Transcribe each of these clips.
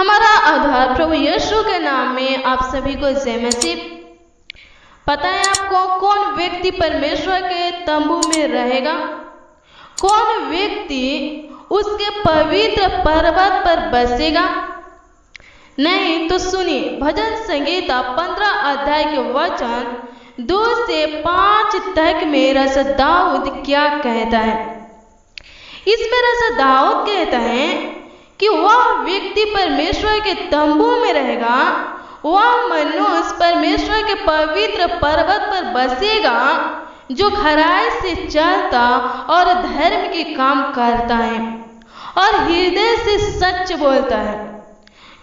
हमारा आधार प्रभु यीशु के नाम में आप सभी को जय मसीह। पता है आपको कौन व्यक्ति परमेश्वर के तंबू में रहेगा? कौन व्यक्ति उसके पवित्र पर्वत पर बसेगा? नहीं तो सुनिए, भजन संगीता 15 अध्याय के वचन 2 से 5 तक में रस दाऊद क्या कहता है। इसमें रस दाऊद कहता है कि वह व्यक्ति परमेश्वर के तंबू में रहेगा, वह मनुष्य परमेश्वर के पवित्र पर्वत पर बसेगा जो खराई से चलता और धर्म के काम करता है और हृदय से सच बोलता है,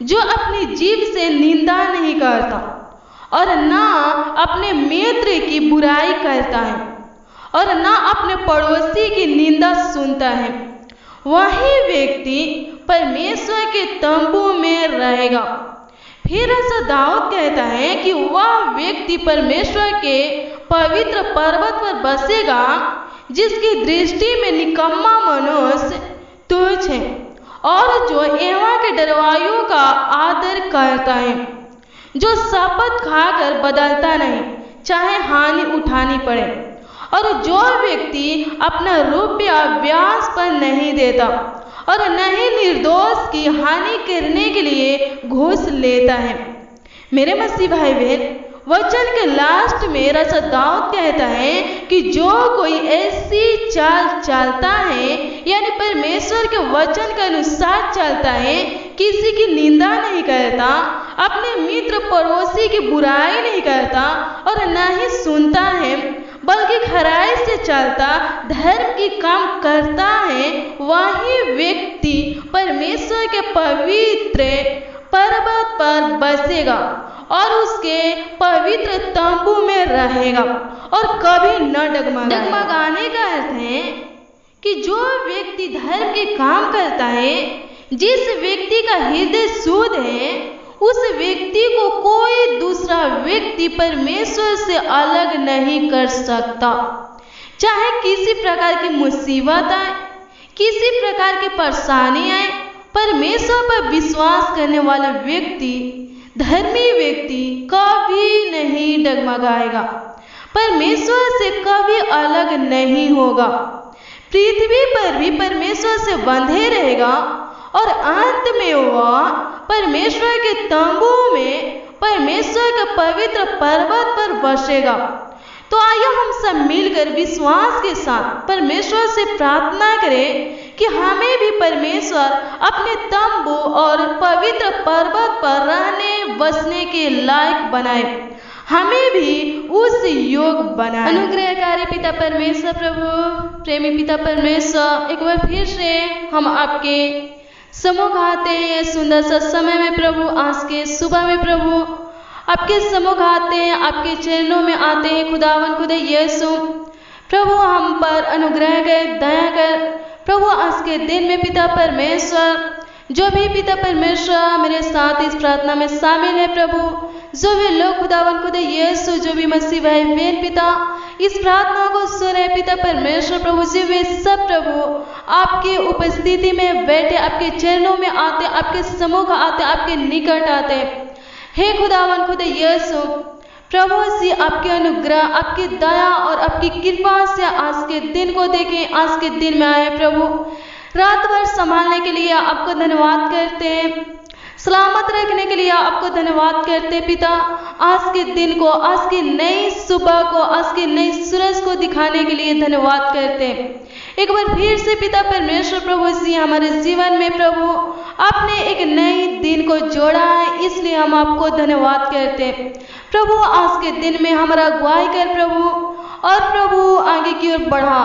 जो अपनी जीभ से निंदा नहीं करता और ना अपने मित्र की बुराई करता है और ना अपने पड़ोसी की निंदा सुनता है। वही व्यक्ति परमेश्वर के तंबू में रहेगा। फिर ऐसा दाऊद कहता है कि वह व्यक्ति परमेश्वर के पवित्र पर्वत पर बसेगा जिसकी दृष्टि में निकम्मा मनुष्य तुच्छ है और जो यहोवा के डरवाइयों का आदर करता है, जो शपथ खाकर बदलता नहीं चाहे हानि उठानी पड़े, और जो व्यक्ति अपना रुपया ब्याज पर नहीं देता और नहीं निर्दोष की हानि करने के लिए घूस लेता है। मेरे मसीह भाई बहन, वचन के लास्ट में रस दाऊद कहता है कि जो कोई ऐसी चाल चलता है, यानी परमेश्वर के वचन के अनुसार चलता है, किसी की निंदा नहीं करता, अपने मित्र पड़ोसी की बुराई नहीं करता और न ही सुनता है, बल्कि खराई से चलता धर्म की काम करता है, वही व्यक्ति परमेश्वर के पवित्र पर्वत पर बसेगा और उसके पवित्र तंबू में रहेगा और कभी न डगमगाने का अर्थ है कि जो व्यक्ति धर्म के काम करता है, जिस व्यक्ति का हृदय शुद्ध है, उस व्यक्ति को कोई दूसरा व्यक्ति परमेश्वर से अलग नहीं कर सकता। चाहे किसी प्रकार की मुसीबत आए, किसी प्रकार की परेशानी आए, परमेश्वर पर विश्वास करने वाला व्यक्ति, धर्मी व्यक्ति कभी नहीं डगमगाएगा, परमेश्वर से कभी अलग नहीं होगा, पृथ्वी पर भी परमेश्वर से बंधे रहेगा और अंत में वह परमेश्वर के तंबू में परमेश्वर के पवित्र पर्वत पर बसेगा। तो आइए हम सब मिलकर विश्वास के साथ परमेश्वर से प्रार्थना करें कि हमें भी परमेश्वर अपने तंबू और पवित्र पर्वत पर रहने बसने के लायक बनाए, हमें भी उस योग बनाए। अनुग्रहकारी पिता परमेश्वर, प्रभु प्रेमी पिता परमेश्वर, एक बार फिर से हम आपके सम्मुख आते हैं सुंदर सा समय में प्रभु, आज के सुबह में प्रभु आपके सम्मुख आते हैं, आपके चरणों में आते हैं खुदावन खुदा यीशु। प्रभु हम पर अनुग्रह कर, दया कर प्रभु, आज के दिन में पिता परमेश्वर, जो भी पिता परमेश्वर मेरे साथ इस प्रार्थना में शामिल है प्रभु, जो भी लोग खुदावन खुदा यीशु, जो भी मसीह भाई बहन पिता इस प्रार्थना को सुने पिता परमेश्वर प्रभु जी, वे सब प्रभु आपकी उपस्थिति में बैठे, आपके चरणों में आते, आपके सम्मुख आते, आपके निकट आते। हे खुदावन खुदा यीशु प्रभु जी, आपके अनुग्रह, आपकी दया और आपकी कृपा से आज के दिन को देखें, आज के दिन में आए प्रभु, रात भर संभालने के लिए आपको धन्यवाद करते हैं, सलामत रखने के लिए आपको धन्यवाद करते पिता, आज के दिन को, आज की नई सुबह को, आज की नई सूरज को दिखाने के लिए धन्यवाद करते। एक बार फिर से पिता परमेश्वर प्रभु जी, हमारे जीवन में प्रभु आपने एक नई दिन को जोड़ा है, इसलिए हम आपको धन्यवाद करते प्रभु। आज के दिन में हमारा अगुवाई कर प्रभु, और प्रभु आगे की ओर बढ़ा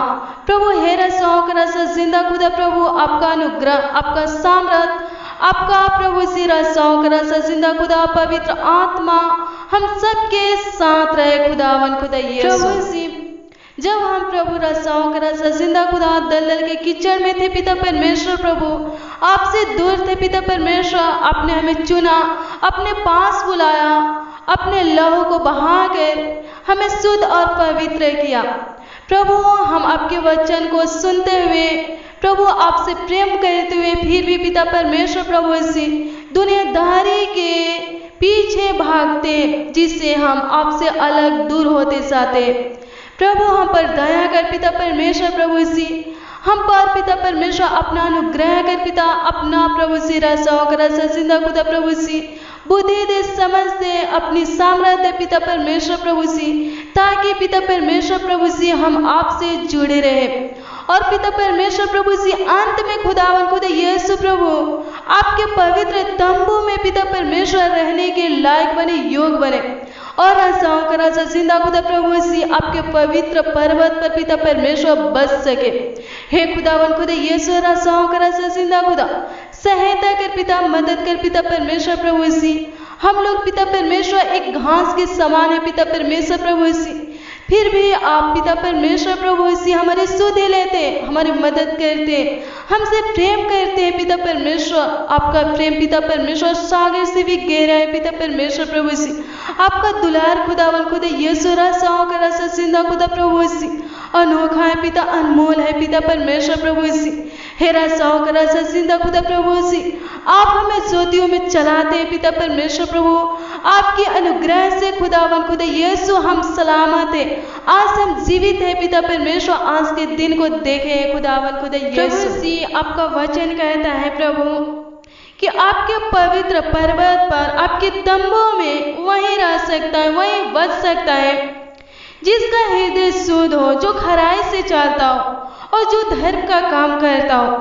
प्रभु, हेरा सौकरा सा जिंदा खुदा प्रभु, आपका अनुग्रह, आपका सामर्थ, आपका प्रभु सिरा सौकरा सा जिंदा खुदा, पवित्र आत्मा हम सबके साथ रहे खुदावन खुदा यीशु। जब हम प्रभु रसाओं का रसा जिंदा खुदा दलदल के कीचड़ में थे पिता परमेश्वर प्रभु, आपसे दूर थे पिता परमेश्वर, आपने हमें चुना, अपने पास बुलाया, अपने लहू को बहाकर हमें शुद्ध और पवित्र किया प्रभु। हम आपके वचन को सुनते हुए प्रभु, आपसे प्रेम करते हुए फिर भी पिता परमेश्वर प्रभु जी दुनियादारी के पीछे भागते, जिससे हम आपसे अलग दूर होते जाते। प्रभु हम पर दया कर पिता परमेश्वर, प्रभु इसी हम पर पिता परमेश्वर अपना अनुग्रह कर पिता, अपना प्रभु सी रसाओं का रसा जिंदा खुदा प्रभु सी बुद्धि दे, समझ दे, अपनी सामर्थ्य पिता परमेश्वर प्रभु सी, ताकि पिता परमेश्वर प्रभु सी हम आपसे जुड़े रहे। और पिता परमेश्वर प्रभु सी अंत में खुदावन खुदा यीशु प्रभु आपके पवित्र तंबू में पिता परमेश्वर रहने के लायक बने, योग बने। और रसाओं का राजा जिंदा खुदा प्रभु सी आपके पवित्र पर्वत पर पिता परमेश्वर बस सके। हे खुदावन खुदा यीशु रसाओं का राजा जिंदा खुदा सहायता कर पिता, मदद कर पिता परमेश्वर प्रभु सी। हम लोग पिता परमेश्वर एक घास के समान है पिता परमेश्वर प्रभु सी, फिर भी आप पिता परमेश्वर प्रभु इसी हमारी सुधि लेते, हमारी मदद करते, हमसे प्रेम करते हैं पिता परमेश्वर। आपका प्रेम पिता परमेश्वर सागर से भी गहरा है पिता परमेश्वर प्रभु इसी। आपका दुलार खुदावन खुदा यीशु रसाओं का रसा जिंदा खुदा प्रभु इसी अनोखा है पिता, अनमोल है पिता परमेश्वर प्रभु इसी। हे रसाओं का रसा जिंदा खुदा प्रभु इसी आप हमें ज्योतियों में चलाते हैं पिता परमेश्वर प्रभु। आपकी अनुग्रह से खुदावन खुदा यीशु हम सलामत है, आज हम जीवित है पिता परमेश्वर, आज के दिन को देखे खुदावन खुदा यीशु। आपका वचन कहता है प्रभु कि आपके पवित्र पर्वत पर, आपके तंबू में वही रह सकता है, वही बच सकता है जिसका हृदय शुद्ध हो, जो खराई से चलता हो और जो धर्म का काम करता हो।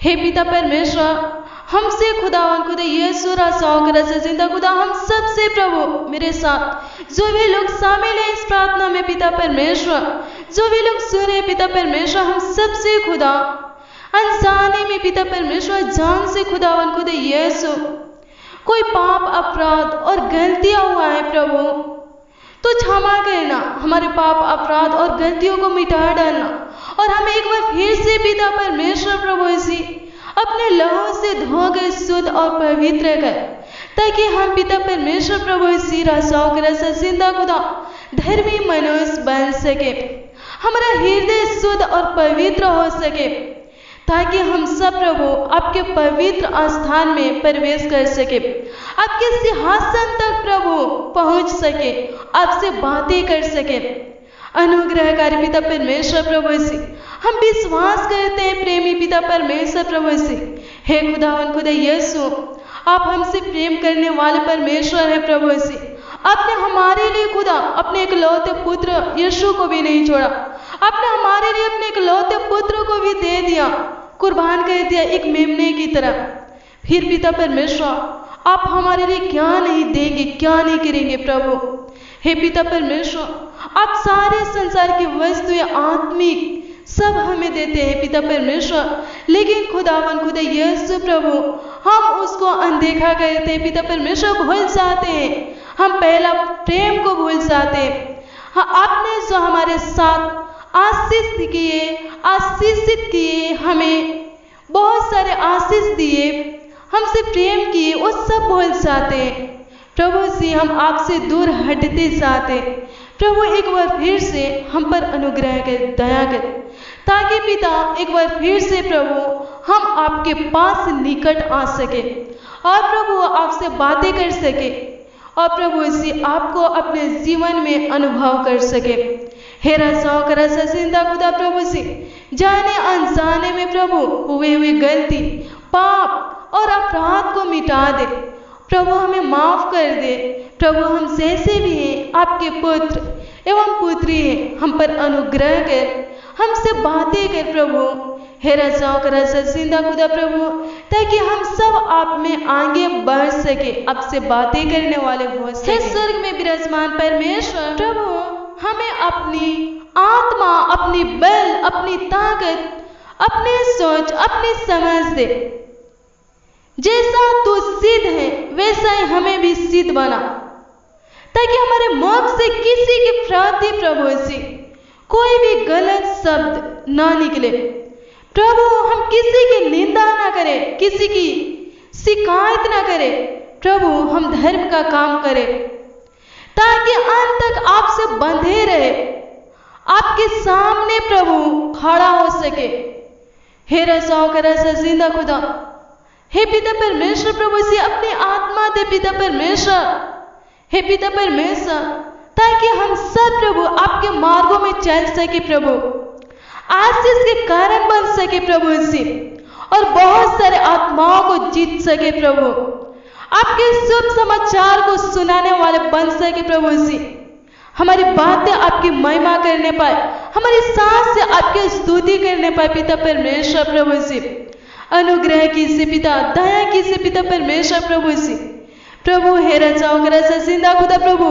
हे पिता परमेश्वर हमसे खुदावन खुदा यीशु रसाओं का रसा जिंदा खुदा हम सबसे प्रभु मेरे साथ जो भी लोग शामिल है इस प्रार्थना में पिता परमेश्वर, जो भी लोग सुने पिता परमेश्वर, हम सबसे खुदा अनजाने में पिता परमेश्वर, जान से खुदावन खुदा यीशु कोई पाप अपराध और गलतियां हुआ है प्रभु तो क्षमा करना, हमारे पाप अपराध और गलतियों को मिटा डालना और हमें एक बार फिर से पिता परमेश्वर प्रभु इसी अपने लहू से धोकर शुद्ध और पवित्र कर, ताकि हम पिता परमेश्वर प्रभु इसी रसाओं का रसा जिंदा खुदा धर्मी मनुष्य बन सके, हमारा हृदय शुद्ध और पवित्र हो सके, ताकि हम सब प्रभु आपके पवित्र स्थान में प्रवेश कर सके, आपके सिंहासन तक प्रभु पहुंच सके, आपसे बातें कर सके। अनुग्रहकारी पिता परमेश्वर प्रभु से हम विश्वास करते हैं, प्रेमी पिता परमेश्वर प्रभु से। हे खुदावन खुदा यीशु आप हमसे प्रेम करने वाले परमेश्वर है प्रभु से। आपने हमारे लिए खुदा अपने इकलौते पुत्र यीशु को भी नहीं छोड़ा, आपने हमारे लिए अपने इकलौते पुत्र को भी दे दिया, कुर्बान कर दिया एक मेमने की तरह। फिर पिता परमेश्वर आप हमारे लिए क्या नहीं देंगे, क्या नहीं करेंगे प्रभु। हे पिता परमेश्वर आप सारे संसार की वस्तुएं आत्मिक सब हमें देते हैं पिता परमेश्वर, लेकिन खुदावन खुदा यीशु प्रभु हम उसको अनदेखा करते हैं पिता परमेश्वर, भूल जाते हैं, हम पहला प्रेम को भूल जाते हैं। हाँ, आपने जो हमारे साथ आशीषित किए, हमें बहुत सारे आशीष दिए, हमसे प्रेम किए, वो सब भूल जाते हैं प्रभु जी। हम आपसे दूर हटते जाते प्रभु, एक बार फिर से हम पर अनुग्रह कर, दया कर, ताकि पिता एक बार फिर से प्रभु हम आपके पास निकट आ सके और प्रभु आपसे बातें कर सके और प्रभु इसी आपको अपने जीवन में अनुभव कर सके। हे रसाओं का रसा जिंदा खुदा प्रभु से जाने अनजाने में प्रभु हुए गलती, पाप और अपराध को मिटा दे प्रभु, हमें माफ कर दे प्रभु। हम जैसे भी हैं आपके पुत्र एवं पुत्री हैं, हम पर अनुग्रह कर, हमसे बातें कर प्रभु। हे रसाओं का रसा जिंदा खुदा प्रभु, ताकि हम सब आप में आगे बढ़ सके, आपसे बातें करने वाले हो सके। स्वर्ग में विराजमान परमेश्वर प्रभु हमें अपनी आत्मा, अपनी बल, अपनी ताकत, अपनी सोच, अपनी समझ दे। जैसा तू सिद्ध है वैसा ही हमें भी सिद्ध बना, ताकि हमारे मुख से किसी के प्रति प्रभु से कोई भी गलत शब्द ना निकले प्रभु। हम किसी की निंदा ना करें, किसी की शिकायत ना करें प्रभु, हम धर्म का काम करें ताकि अंत तक आपसे बंधे रहे, आपके सामने प्रभु खड़ा हो सके। हे रसाओं का रसा जिंदा खुदा हे पिता परमेश्वर प्रभु जी, अपनी आत्मा दे पिता परमेश्वर। हे पिता परमेश्वर, ताकि हम सब प्रभु आपके मार्गों में चल सके प्रभु, आशीष के कारण बन सके प्रभु जी, और बहुत सारे आत्माओं को जीत सके प्रभु, आपके शुभ समाचार को सुनाने वाले बन सके प्रभु जी। हमारी बातें आपकी महिमा करने पाए, हमारी सांस से आपकी स्तुति करने पाए पिता परमेश्वर प्रभु जी। अनुग्रह कीजिए पिता, दया कीजिए पिता परमेश्वर प्रभु जी। प्रभु हे रचाओं का जिंदा खुदा प्रभु,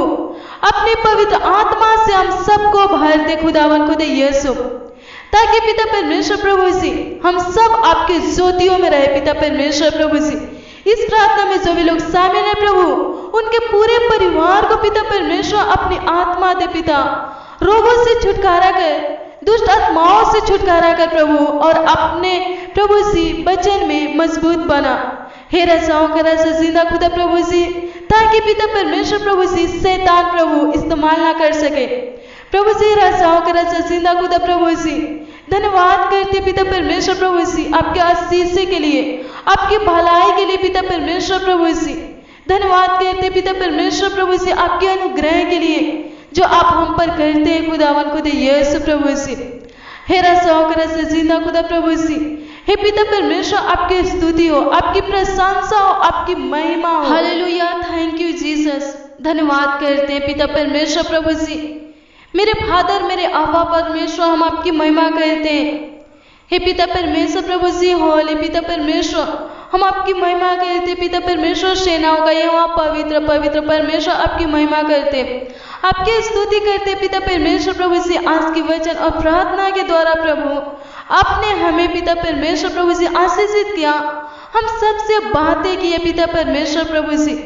अपनी पवित्र आत्मा से हम सबको भर दे खुदावन खुदा यीशु, ताकि पिता परमेश्वर प्रभु जी हम सब आपके ज्योतियों में रहे पिता परमेश्वर प्रभु जी। इस प्रार्थना में जो भी लोग शामिल है प्रभु, उनके पूरे परिवार को पिता परमेश्वर अपनी आत्मा दे पिता, रोगों से छुटकारा कर, दुष्ट आत्माओं से छुटकारा कर प्रभु, और अपने प्रभु जी वचन में मजबूत बना। हे रचाओं का राजा जिंदा खुदा प्रभु जी, ताकि पिता परमेश्वर प्रभु जी शैतान प्रभु इस्तेमाल ना कर सके प्रभु जी। रचाओं का राजा जिंदा खुदा प्रभु जी, धन्यवाद करते पिता परमेश्वर प्रभु जी आपके आशीष के लिए, आपकी भलाई के लिए पिता परमेश्वर प्रभु जी। धन्यवाद करते पिता परमेश्वर प्रभु जी आपके अनुग्रह के लिए जो आप हम पर करते हैं खुदावन खुदा यीशु प्रभु जी। हे रचाओं का राजा जिंदा खुदा प्रभु जी, हे पिता परमेश्वर आपकी स्तुति हो, आपकी प्रशंसा हो, आपकी महिमा हो। Hallelujah, thank you Jesus. धन्यवाद करते हैं पिता परमेश्वर प्रभु जी। मेरे फादर, मेरे आबा परमेश्वर, हम आपकी महिमा करते हैं। हे पिता परमेश्वर प्रभु जी, होले पिता परमेश्वर, हम आपकी महिमा करते पिता परमेश्वर। सेनाओं का यहोवा पवित्र पवित्र परमेश्वर आपकी महिमा करते, आपकी स्तुति करते पिता परमेश्वर प्रभु जी। आज की वचन और प्रार्थना के द्वारा प्रभु आपने हमें पिता परमेश्वर प्रभु जी आशीषित किया, हम सबसे बातें किए पिता परमेश्वर प्रभु जी।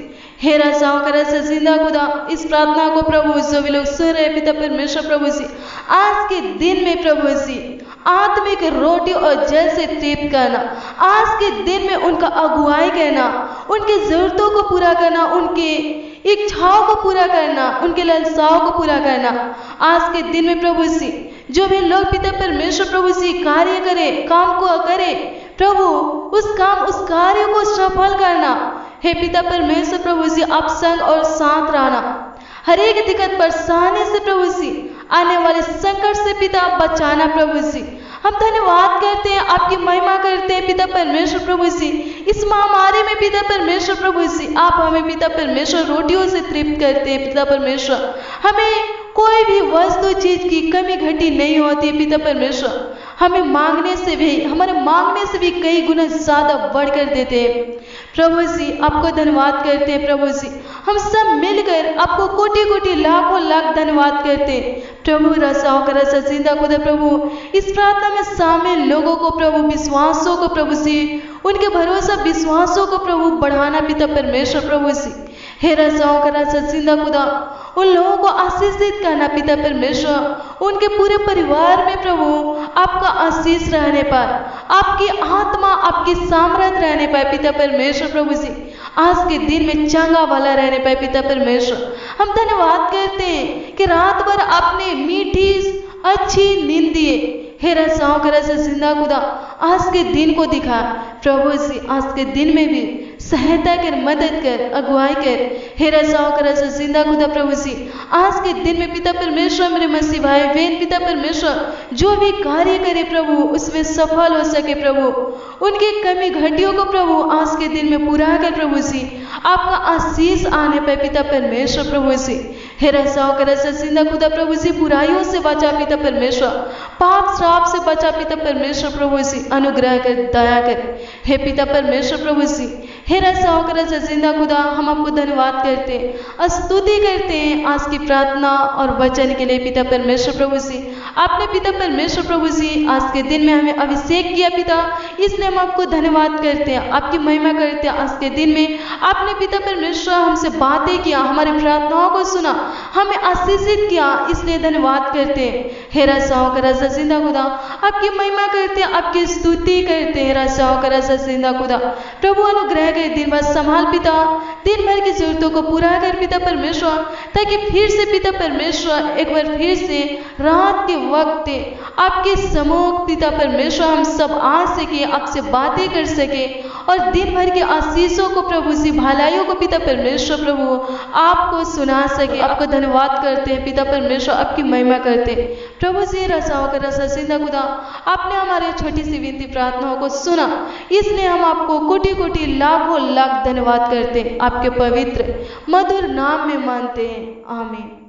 हे राजाओं का राजा जिंदा खुदा, इस प्रार्थना को प्रभु जो भी लोग सुन रहे पिता परमेश्वर प्रभु जी, आज के दिन में प्रभु जी आत्मिक रोटी और जल से तृप्त करना, आज के दिन में उनका अगुवाई करना, उनकी जरूरतों को पूरा करना, उनकी इच्छाओं को पूरा करना, उनके लालसाओं को पूरा करना। आज के दिन में प्रभु जी जो भी लोग पिता परमेश्वर प्रभु जी कार्य करे, काम को करे प्रभु, उस कार्य को सफल करना। हे पिता परमेश्वर प्रभु जी आप संग और साथ रहना, हर एक दिक्कत परेशानी से प्रभु जी, आने वाले संकट से पिता बचाना प्रभु जी। हम धन्यवाद करते हैं, आपकी महिमा करते हैं पिता परमेश्वर प्रभु जी। इस महामारी में पिता परमेश्वर प्रभु जी आप हमें पिता परमेश्वर रोटियों से तृप्त करते हैं पिता परमेश्वर। हमें कोई भी वस्तु चीज की कमी घटी नहीं होती है पिता परमेश्वर। हमें मांगने से भी, हमारे मांगने से भी कई गुना ज्यादा बढ़कर देते हैं प्रभु जी। आपको धन्यवाद करते हैं प्रभु जी। हम सब मिलकर आपको कोटि कोटि लाखों लाख धन्यवाद करते हैं प्रभु। रसाओं का रसा जिंदा खुदा प्रभु, इस प्रार्थना में शामिल लोगों को प्रभु, विश्वासों को प्रभु जी, उनके भरोसा विश्वासों को प्रभु बढ़ाना पिता परमेश्वर प्रभु जी। हे रसाओं का रसा जिंदा खुदा, उन लोगों को आशीषित करना पिता परमेश्वर, उनके पूरे परिवार में प्रभु आपका आशीष रहने पर, आपकी आत्मा, आपकी सामर्थ रहने पाए पिता परमेश्वर प्रभु जी। आज के दिन में चंगा वाला रहने पाए पिता परमेश्वर। हम धन्यवाद करते हैं कि रात भर आपने मीठी अच्छी नींद दिए। हे रसाओं का रसा जिंदा खुदा, आज के दिन को दिखा प्रभु जी, आज के दिन में भी सहायता कर, मदद कर, अगुवाई कर। हे रसाओं का रसा जिंदा खुदा प्रभु जी, आज के दिन में पिता परमेश्वर मेरे मसीह भाई बहन पिता परमेश्वर जो भी कार्य करे प्रभु उसमें सफल हो सके प्रभु। उनकी कमी घटियों को प्रभु आज के दिन में पूरा कर प्रभु जी, आपका आशीष आने पर पिता परमेश्वर प्रभु जी। हे रसाओं का रसा जिंदा खुदा प्रभु जी, बुराइयों से बचा पिता परमेश्वर, पाप श्राप से बचा पिता परमेश्वर प्रभु जी, अनुग्रह कर, दया कर। हे पिता परमेश्वर प्रभु जी, हे रसाओं का रसा जिंदा खुदा, हम आपको धन्यवाद करते हैं, स्तुति करते हैं आज की प्रार्थना और वचन के लिए पिता परमेश्वर प्रभु जी। आपने पिता परमेश्वर प्रभु जी आज के दिन में हमें अभिषेक किया पिता, इसलिए हम आपको धन्यवाद करते हैं, आपकी महिमा करते हैं। आज के दिन में आपने पिता परमेश्वर हमसे बातें किया, हमारी प्रार्थनाओं को सुना, हमें आशीषित किया, इसलिए धन्यवाद करते हैं। हे रसाओं का रसा जिंदा खुदा, आपकी महिमा करते हैं, आपकी स्तुति करते हैं। रसाओं का रसा जिंदा खुदा प्रभु, अनुग्रह के दिन भर संभाल पिता, दिन भर की जरूरतों को पूरा कर पिता परमेश्वर, ताकि फिर से पिता परमेश्वर एक बार फिर से रात के वक्त आपके सम्मुख पिता परमेश्वर हम सब आ सके, आपसे बातें कर सके और दिन भर की आशीषों को प्रभु सी भलाइयों को पिता परमेश्वर प्रभु आपको सुना सके। आपको धन्यवाद करते हैं पिता परमेश्वर, आपकी महिमा करते हैं प्रभु से रसाओं का रसा सिंधा खुदा, आपने हमारे छोटी सी विनती प्रार्थनाओं को सुना, इसलिए हम आपको कोटि कोटि लाखों लाख धन्यवाद करते हैं। आपके पवित्र मधुर नाम में मानते हैं, आमीन।